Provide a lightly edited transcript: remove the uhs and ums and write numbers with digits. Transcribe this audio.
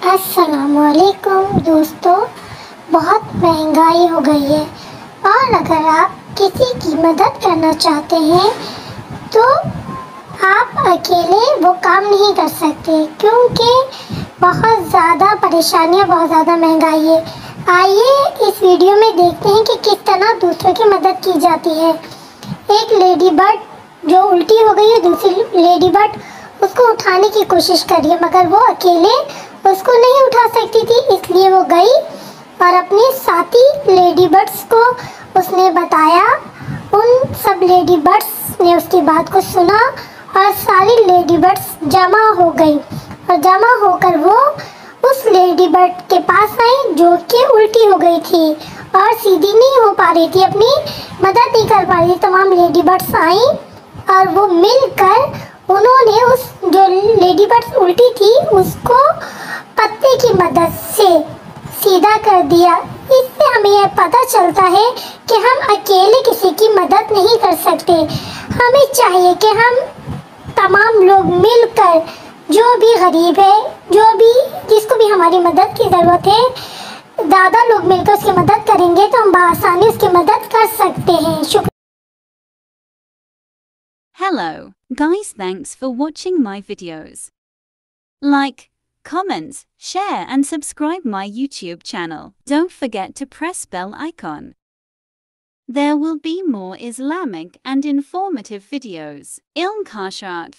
السلام علیکم دوستو، بہت مہنگائی ہو گئی ہے اور اگر آپ کسی کی مدد کرنا چاہتے ہیں تو آپ اکیلے وہ کام نہیں کر سکتے کیونکہ بہت زیادہ پریشانیاں، بہت زیادہ مہنگائی ہے۔ آئیے اس ویڈیو میں دیکھتے ہیں کہ کس طرح دوسروں کی مدد کی جاتی ہے۔ ایک لیڈی برڈ جو الٹی ہو گئی ہے، دوسری لیڈی برڈ اس کو اٹھانے کی کوشش کر رہی ہے، مگر وہ اکیلے اس کو نہیں اٹھا سکتی تھی، اس لیے وہ گئی اور اپنے ساتھی لیڈی برڈز کو اس نے بتایا۔ ان سب لیڈی برڈز نے اس کی بات کو سنا اور ساری لیڈی برڈز جمع ہو گئی اور جمع ہو کر وہ اس لیڈی برڈ کے پاس آئی جو کہ الٹی ہو گئی تھی اور سیدھی نہیں ہو پا رہی تھی، اپنی مدد نہیں کر پا رہی تھی۔ تمام لیڈی برڈز آئیں اور وہ مل کر انہوں نے اس جو لیڈی برڈز الٹی تھی اس کو پتے کی مدد سے سیدھا کر دیا۔ اس سے ہمیں یہ پتہ چلتا ہے کہ ہم اکیلے کسی کی مدد نہیں کر سکتے۔ ہمیں چاہیے کہ ہم تمام لوگ مل کر، جو بھی غریب ہے، جس کو بھی ہماری مدد کی ضرورت ہے، زیادہ لوگ مل کر اس کی مدد کریں گے تو ہم بآسانی اس کی مدد کر سکتے ہیں۔ شکریہ۔ Hello, guys, thanks for watching my videos. Like, comment, share and subscribe my YouTube channel. Don't forget to press bell icon. There will be more Islamic and informative videos. Ilm Kasharf.